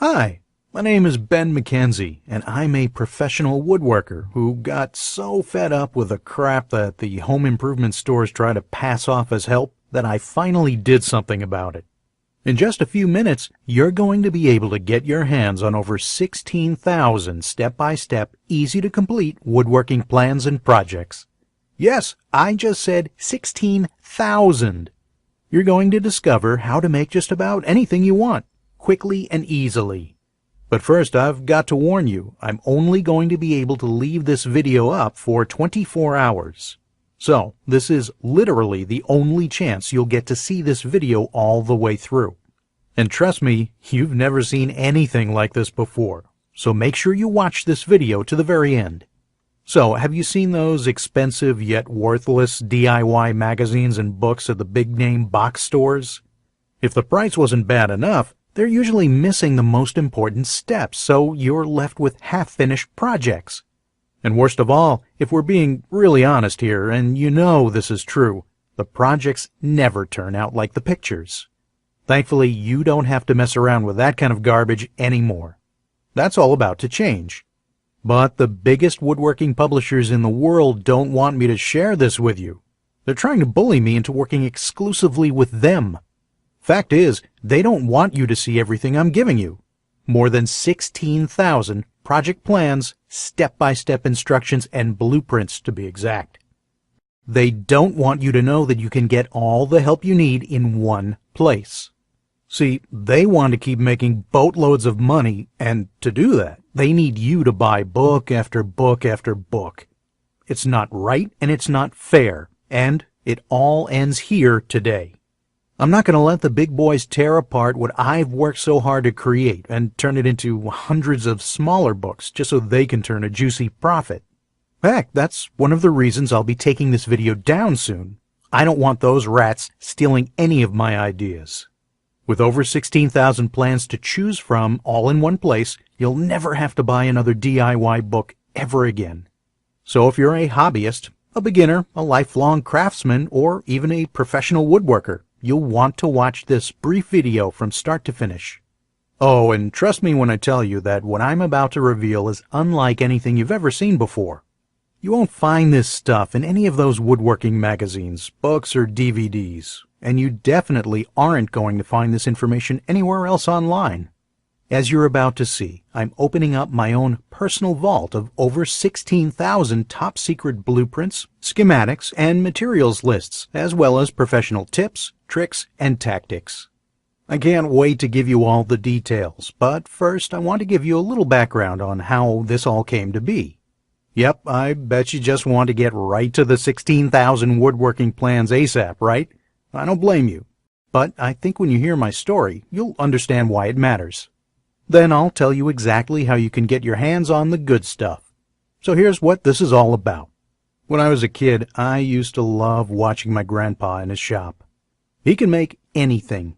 Hi, my name is Ben McKenzie, and I'm a professional woodworker who got so fed up with the crap that the home improvement stores try to pass off as help that I finally did something about it. In just a few minutes, you're going to be able to get your hands on over 16,000 step-by-step, easy-to-complete woodworking plans and projects. Yes, I just said 16,000. You're going to discover how to make just about anything you want, quickly and easily. But first, I've got to warn you, I'm only going to be able to leave this video up for 24 hours. So, this is literally the only chance you'll get to see this video all the way through. And trust me, you've never seen anything like this before. So make sure you watch this video to the very end. So, have you seen those expensive yet worthless DIY magazines and books at the big-name box stores? If the price wasn't bad enough, they're usually missing the most important steps, so you're left with half-finished projects. And worst of all, if we're being really honest here, and you know this is true, the projects never turn out like the pictures. Thankfully, you don't have to mess around with that kind of garbage anymore. That's all about to change. But the biggest woodworking publishers in the world don't want me to share this with you. They're trying to bully me into working exclusively with them. Fact is, they don't want you to see everything I'm giving you. More than 16,000 project plans, step-by-step instructions, and blueprints to be exact. They don't want you to know that you can get all the help you need in one place. See, they want to keep making boatloads of money, and to do that, they need you to buy book after book after book. It's not right, and it's not fair, and it all ends here today. I'm not going to let the big boys tear apart what I've worked so hard to create and turn it into hundreds of smaller books just so they can turn a juicy profit. Heck, that's one of the reasons I'll be taking this video down soon. I don't want those rats stealing any of my ideas. With over 16,000 plans to choose from all in one place, you'll never have to buy another DIY book ever again. So if you're a hobbyist, a beginner, a lifelong craftsman, or even a professional woodworker, you'll want to watch this brief video from start to finish. Oh, and trust me when I tell you that what I'm about to reveal is unlike anything you've ever seen before. You won't find this stuff in any of those woodworking magazines, books, or DVDs, and you definitely aren't going to find this information anywhere else online. As you're about to see, I'm opening up my own personal vault of over 16,000 top-secret blueprints, schematics, and materials lists, as well as professional tips, tricks, and tactics. I can't wait to give you all the details, but first I want to give you a little background on how this all came to be. Yep, I bet you just want to get right to the 16,000 woodworking plans ASAP, right? I don't blame you. But I think when you hear my story, you'll understand why it matters. Then I'll tell you exactly how you can get your hands on the good stuff. So here's what this is all about. When I was a kid, I used to love watching my grandpa in his shop. He can make anything.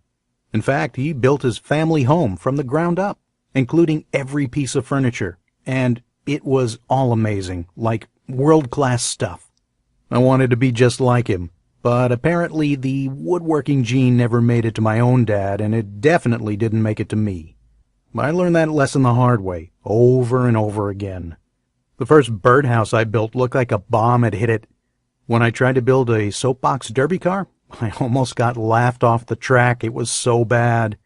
In fact, he built his family home from the ground up, including every piece of furniture, and it was all amazing, like world-class stuff. I wanted to be just like him, but apparently the woodworking gene never made it to my own dad, and it definitely didn't make it to me. I learned that lesson the hard way, over and over again. The first birdhouse I built looked like a bomb had hit it. When I tried to build a soapbox derby car, I almost got laughed off the track. It was so bad.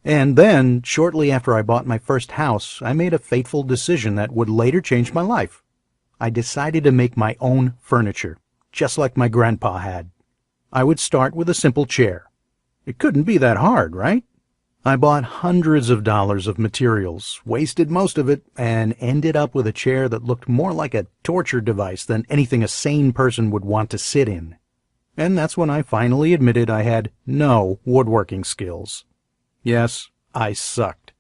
And then, shortly after I bought my first house, I made a fateful decision that would later change my life. I decided to make my own furniture, just like my grandpa had. I would start with a simple chair. It couldn't be that hard, right? I bought hundreds of dollars of materials, wasted most of it, and ended up with a chair that looked more like a torture device than anything a sane person would want to sit in. And that's when I finally admitted I had no woodworking skills. Yes, I sucked.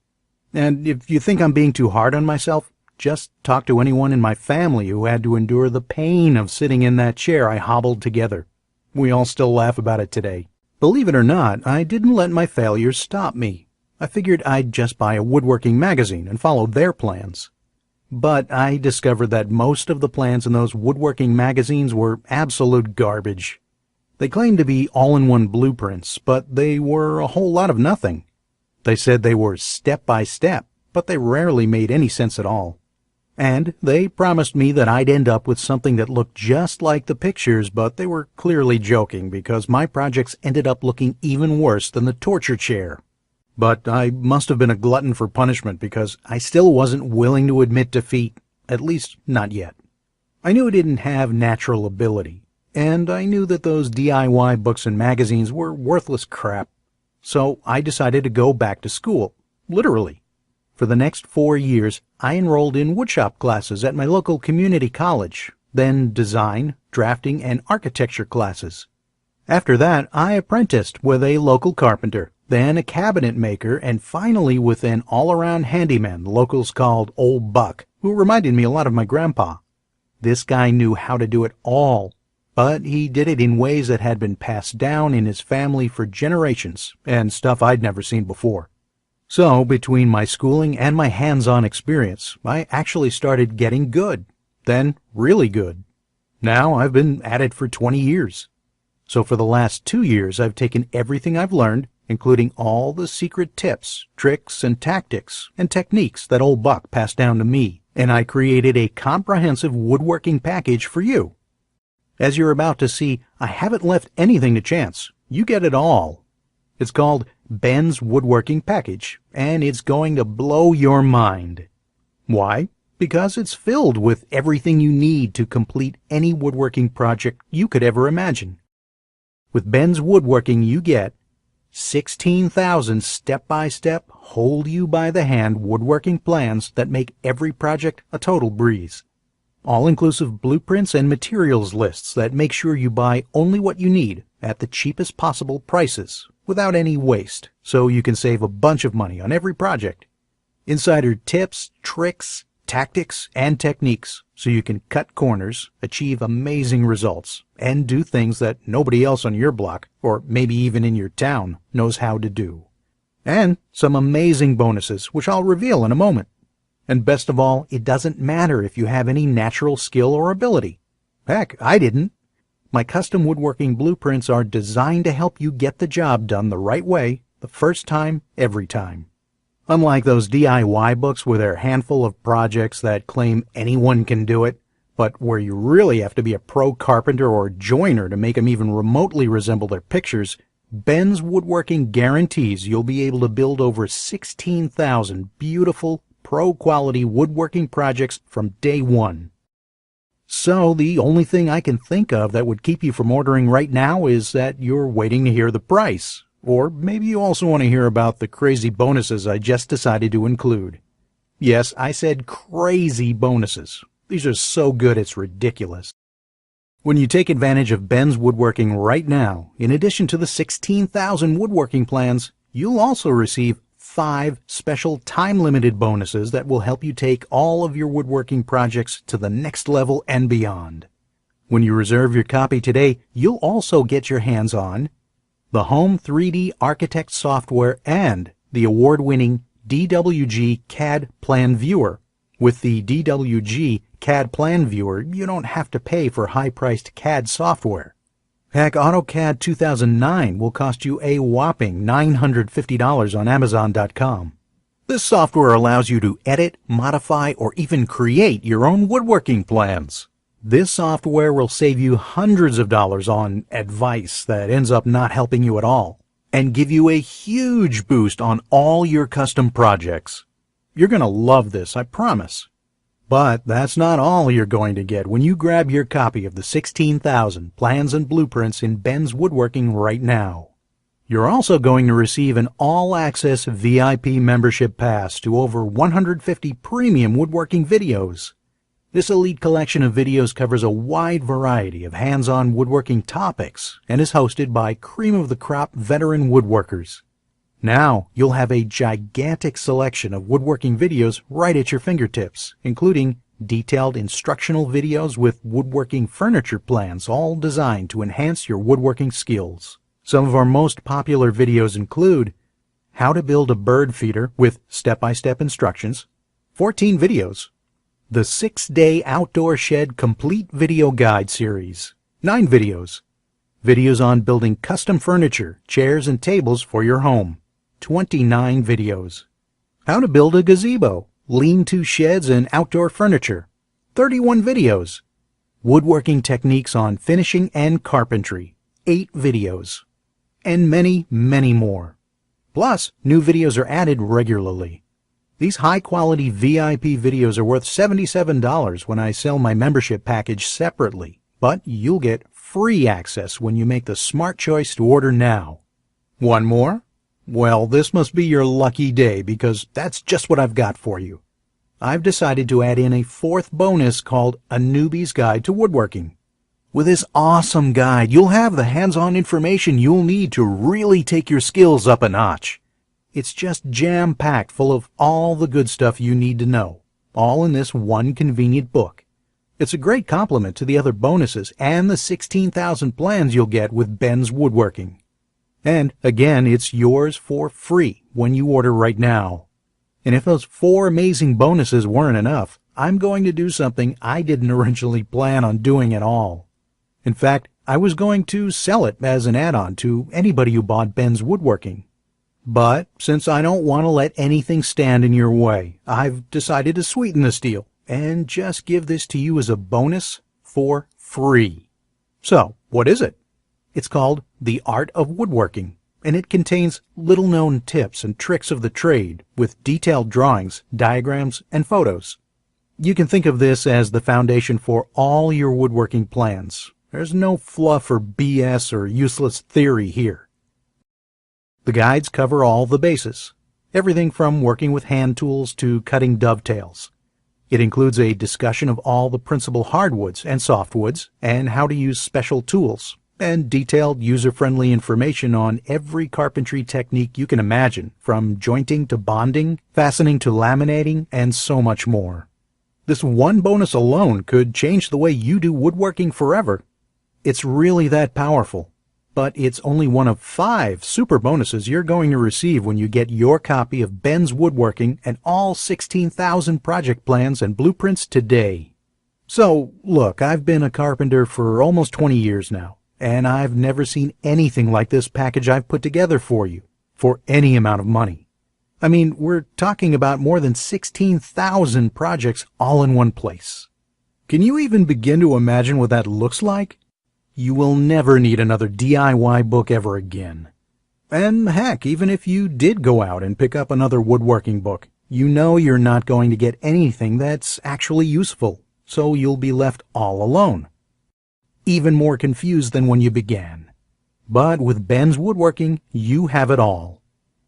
And if you think I'm being too hard on myself, just talk to anyone in my family who had to endure the pain of sitting in that chair I hobbled together. We all still laugh about it today. Believe it or not, I didn't let my failures stop me. I figured I'd just buy a woodworking magazine and follow their plans. But I discovered that most of the plans in those woodworking magazines were absolute garbage. They claimed to be all-in-one blueprints, but they were a whole lot of nothing. They said they were step by step, but they rarely made any sense at all. And they promised me that I'd end up with something that looked just like the pictures, but they were clearly joking because my projects ended up looking even worse than the torture chair. But I must have been a glutton for punishment because I still wasn't willing to admit defeat, at least not yet. I knew I didn't have natural ability, and I knew that those DIY books and magazines were worthless crap. So I decided to go back to school, literally. For the next 4 years, I enrolled in woodshop classes at my local community college, then design, drafting, and architecture classes. After that, I apprenticed with a local carpenter, then a cabinet maker, and finally with an all-around handyman the locals called Old Buck, who reminded me a lot of my grandpa. This guy knew how to do it all, but he did it in ways that had been passed down in his family for generations, and stuff I'd never seen before. So, between my schooling and my hands-on experience, I actually started getting good, then really good. Now I've been at it for 20 years. So for the last 2 years, I've taken everything I've learned, including all the secret tips, tricks, and tactics, and techniques that Old Buck passed down to me, and I created a comprehensive woodworking package for you. As you're about to see, I haven't left anything to chance. You get it all. It's called Ben's Woodworking Package, and it's going to blow your mind. Why? Because it's filled with everything you need to complete any woodworking project you could ever imagine. With Ben's Woodworking, you get 16,000 step-by-step, hold-you-by-the-hand woodworking plans that make every project a total breeze. All-inclusive blueprints and materials lists that make sure you buy only what you need at the cheapest possible prices without any waste, so you can save a bunch of money on every project. Insider tips, tricks, tactics, and techniques so you can cut corners, achieve amazing results, and do things that nobody else on your block, or maybe even in your town, knows how to do. And some amazing bonuses, which I'll reveal in a moment. And best of all, it doesn't matter if you have any natural skill or ability. Heck, I didn't. My custom woodworking blueprints are designed to help you get the job done the right way, the first time, every time. Unlike those DIY books with their handful of projects that claim anyone can do it, but where you really have to be a pro carpenter or joiner to make them even remotely resemble their pictures, Ben's Woodworking guarantees you'll be able to build over 16,000 beautiful, pro-quality woodworking projects from day one. So the only thing I can think of that would keep you from ordering right now is that you're waiting to hear the price. Or maybe you also want to hear about the crazy bonuses I just decided to include. Yes, I said crazy bonuses. These are so good it's ridiculous. When you take advantage of Ben's Woodworking right now, in addition to the 16,000 woodworking plans, you'll also receive 5 special time-limited bonuses that will help you take all of your woodworking projects to the next level and beyond. When you reserve your copy today, you'll also get your hands on the Home 3D Architect software and the award-winning DWG CAD Plan Viewer. With the DWG CAD Plan Viewer, you don't have to pay for high-priced CAD software. Heck, AutoCAD 2009 will cost you a whopping $950 on Amazon.com. This software allows you to edit, modify, or even create your own woodworking plans. This software will save you hundreds of dollars on advice that ends up not helping you at all, and give you a huge boost on all your custom projects. You're going to love this, I promise. But that's not all you're going to get when you grab your copy of the 16,000 plans and blueprints in Ben's Woodworking right now. You're also going to receive an all-access VIP membership pass to over 150 premium woodworking videos. This elite collection of videos covers a wide variety of hands-on woodworking topics and is hosted by cream-of-the-crop veteran woodworkers. Now, you'll have a gigantic selection of woodworking videos right at your fingertips, including detailed instructional videos with woodworking furniture plans, all designed to enhance your woodworking skills. Some of our most popular videos include how to build a bird feeder with step-by-step instructions, 14 videos, the 6-Day Outdoor Shed Complete Video Guide Series, 9 videos, videos on building custom furniture, chairs, and tables for your home, 29 videos. How to build a gazebo, lean-to sheds and outdoor furniture, 31 videos. Woodworking techniques on finishing and carpentry, 8 videos. And many, many more. Plus, new videos are added regularly. These high-quality VIP videos are worth $77 when I sell my membership package separately, but you'll get free access when you make the smart choice to order now. Want more? Well, this must be your lucky day because that's just what I've got for you. I've decided to add in a 4th bonus called A Newbie's Guide to Woodworking. With this awesome guide, you'll have the hands-on information you'll need to really take your skills up a notch. It's just jam-packed full of all the good stuff you need to know, all in this one convenient book. It's a great complement to the other bonuses and the 16,000 plans you'll get with Ben's Woodworking. And again, it's yours for free when you order right now. And if those 4 amazing bonuses weren't enough, I'm going to do something I didn't originally plan on doing at all. In fact, I was going to sell it as an add-on to anybody who bought Ben's Woodworking. But since I don't want to let anything stand in your way, I've decided to sweeten this deal and just give this to you as a bonus for free. So, what is it? It's called The Art of Woodworking, and it contains little-known tips and tricks of the trade with detailed drawings, diagrams, and photos. You can think of this as the foundation for all your woodworking plans. There's no fluff or BS or useless theory here. The guides cover all the bases, everything from working with hand tools to cutting dovetails. It includes a discussion of all the principal hardwoods and softwoods and how to use special tools, and detailed user-friendly information on every carpentry technique you can imagine, from jointing to bonding, fastening to laminating, and so much more. This one bonus alone could change the way you do woodworking forever. It's really that powerful. But it's only one of 5 super bonuses you're going to receive when you get your copy of Ben's Woodworking and all 16,000 project plans and blueprints today. So, look, I've been a carpenter for almost 20 years now, and I've never seen anything like this package I've put together for you, for any amount of money. I mean, we're talking about more than 16,000 projects all in one place. Can you even begin to imagine what that looks like? You will never need another DIY book ever again. And heck, even if you did go out and pick up another woodworking book, you know you're not going to get anything that's actually useful, so you'll be left all alone. Even more confused than when you began. But with Ben's Woodworking, you have it all.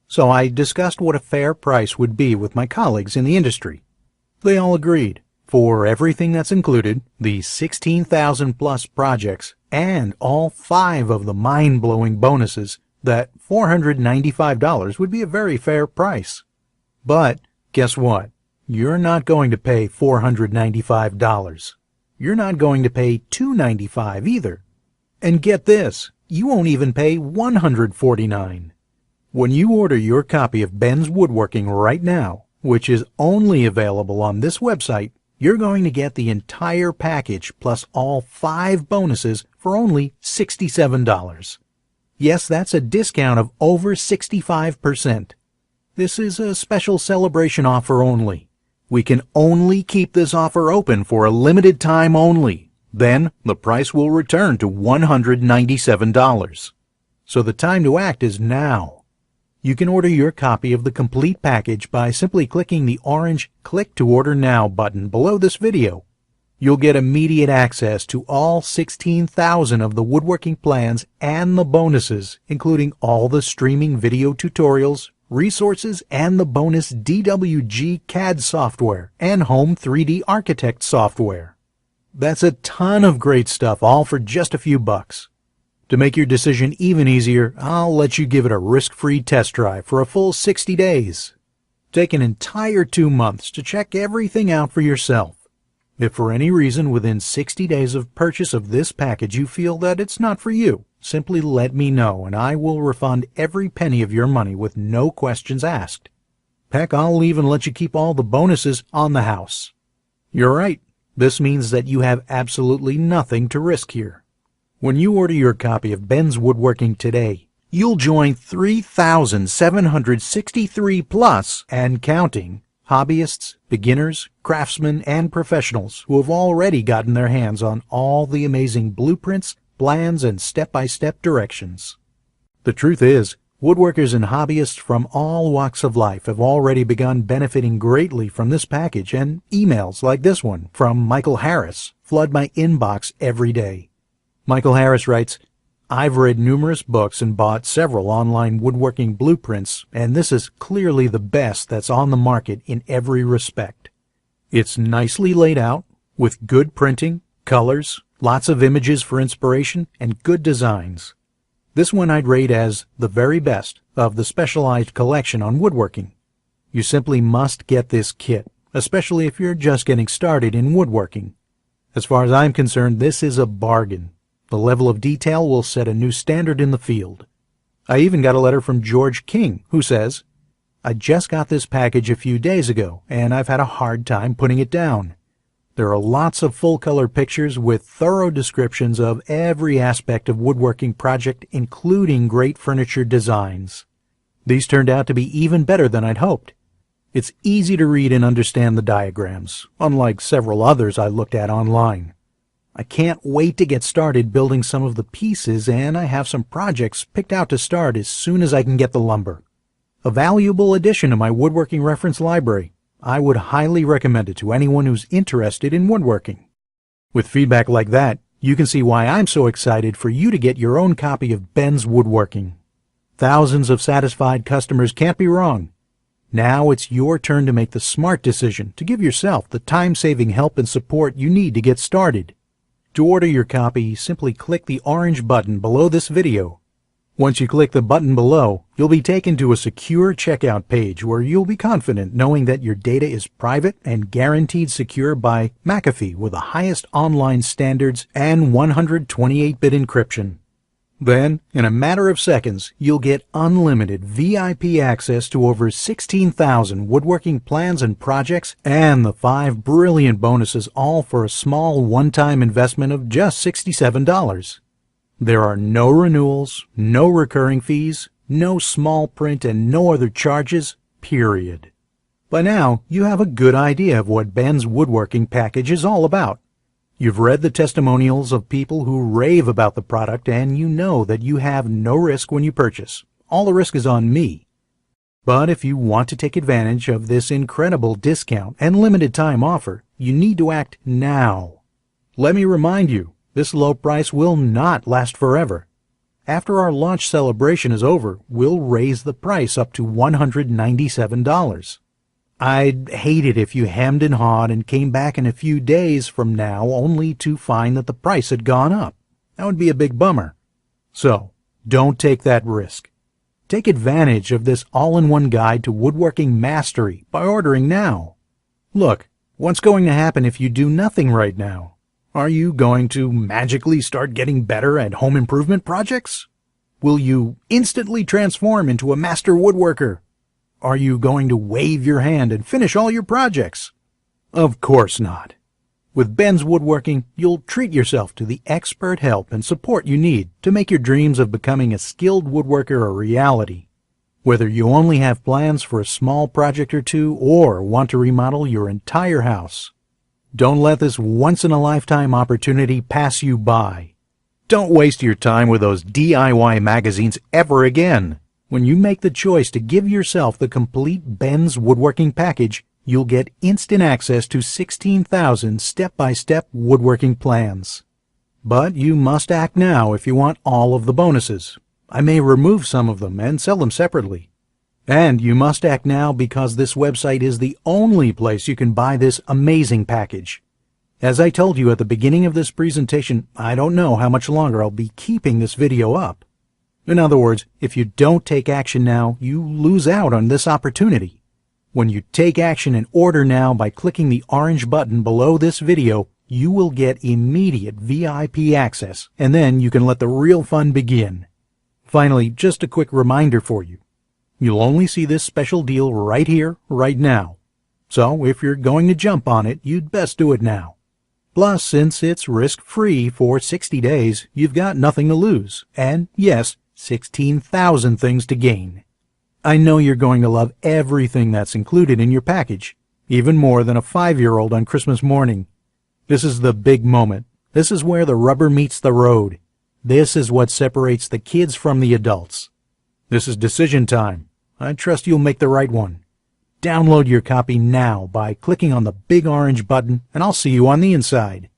So I discussed what a fair price would be with my colleagues in the industry. They all agreed. For everything that's included, the 16,000 plus projects, and all 5 of the mind-blowing bonuses, that $495 would be a very fair price. But guess what? You're not going to pay $495. You're not going to pay $295 either. And get this, you won't even pay $149. When you order your copy of Ben's Woodworking right now, which is only available on this website, you're going to get the entire package plus all 5 bonuses for only $67. Yes, that's a discount of over 65%. This is a special celebration offer only. We can only keep this offer open for a limited time only. Then the price will return to $197. So the time to act is now. You can order your copy of the complete package by simply clicking the orange Click to Order Now button below this video. You'll get immediate access to all 16,000 of the woodworking plans and the bonuses, including all the streaming video tutorials, resources, and the bonus DWG CAD software and Home 3D Architect software. That's a ton of great stuff, all for just a few bucks. To make your decision even easier, I'll let you give it a risk-free test drive for a full 60 days. Take an entire 2 months to check everything out for yourself. If for any reason within 60 days of purchase of this package you feel that it's not for you, simply let me know and I will refund every penny of your money with no questions asked. Heck, I'll even let you keep all the bonuses on the house. You're right. This means that you have absolutely nothing to risk here. When you order your copy of Ben's Woodworking today, you'll join 3,763 plus and counting hobbyists, beginners, craftsmen, and professionals who have already gotten their hands on all the amazing blueprints, plans, and step-by-step directions. The truth is, woodworkers and hobbyists from all walks of life have already begun benefiting greatly from this package, and emails like this one from Michael Harris flood my inbox every day. Michael Harris writes, "I've read numerous books and bought several online woodworking blueprints, and this is clearly the best that's on the market in every respect. It's nicely laid out, with good printing, colors, lots of images for inspiration, and good designs. This one I'd rate as the very best of the specialized collection on woodworking. You simply must get this kit, especially if you're just getting started in woodworking. As far as I'm concerned, this is a bargain. The level of detail will set a new standard in the field." I even got a letter from George King, who says, "I just got this package a few days ago, and I've had a hard time putting it down. There are lots of full-color pictures with thorough descriptions of every aspect of woodworking project, including great furniture designs. These turned out to be even better than I'd hoped. It's easy to read and understand the diagrams, unlike several others I looked at online. I can't wait to get started building some of the pieces, and I have some projects picked out to start as soon as I can get the lumber. A valuable addition to my woodworking reference library. I would highly recommend it to anyone who's interested in woodworking." With feedback like that, you can see why I'm so excited for you to get your own copy of Ben's Woodworking. Thousands of satisfied customers can't be wrong. Now it's your turn to make the smart decision to give yourself the time-saving help and support you need to get started. To order your copy, simply click the orange button below this video. Once you click the button below, you'll be taken to a secure checkout page where you'll be confident knowing that your data is private and guaranteed secure by McAfee with the highest online standards and 128-bit encryption. Then, in a matter of seconds, you'll get unlimited VIP access to over 16,000 woodworking plans and projects and the 5 brilliant bonuses, all for a small one-time investment of just $67. There are no renewals, no recurring fees, no small print, and no other charges, period. By now, you have a good idea of what Ben's Woodworking package is all about. You've read the testimonials of people who rave about the product, and you know that you have no risk when you purchase. All the risk is on me. But if you want to take advantage of this incredible discount and limited time offer, you need to act now. Let me remind you, this low price will not last forever. After our launch celebration is over, we'll raise the price up to $197. I'd hate it if you hemmed and hawed and came back in a few days from now only to find that the price had gone up. That would be a big bummer. So, don't take that risk. Take advantage of this all-in-one guide to woodworking mastery by ordering now. Look, what's going to happen if you do nothing right now? Are you going to magically start getting better at home improvement projects? Will you instantly transform into a master woodworker? Are you going to wave your hand and finish all your projects? Of course not. With Ben's Woodworking, you'll treat yourself to the expert help and support you need to make your dreams of becoming a skilled woodworker a reality. Whether you only have plans for a small project or two or want to remodel your entire house, don't let this once-in-a-lifetime opportunity pass you by. Don't waste your time with those DIY magazines ever again. When you make the choice to give yourself the complete Ben's Woodworking package, you'll get instant access to 16,000 step-by-step woodworking plans. But you must act now if you want all of the bonuses. I may remove some of them and sell them separately. And you must act now because this website is the only place you can buy this amazing package. As I told you at the beginning of this presentation, I don't know how much longer I'll be keeping this video up. In other words, if you don't take action now, you lose out on this opportunity. When you take action and order now by clicking the orange button below this video, you will get immediate VIP access, and then you can let the real fun begin. Finally, just a quick reminder for you. You'll only see this special deal right here, right now. So if you're going to jump on it, you'd best do it now. Plus, since it's risk-free for 60 days, you've got nothing to lose. And yes, 16,000 things to gain. I know you're going to love everything that's included in your package, even more than a 5-year-old on Christmas morning. This is the big moment. This is where the rubber meets the road. This is what separates the kids from the adults. This is decision time. I trust you'll make the right one. Download your copy now by clicking on the big orange button, and I'll see you on the inside.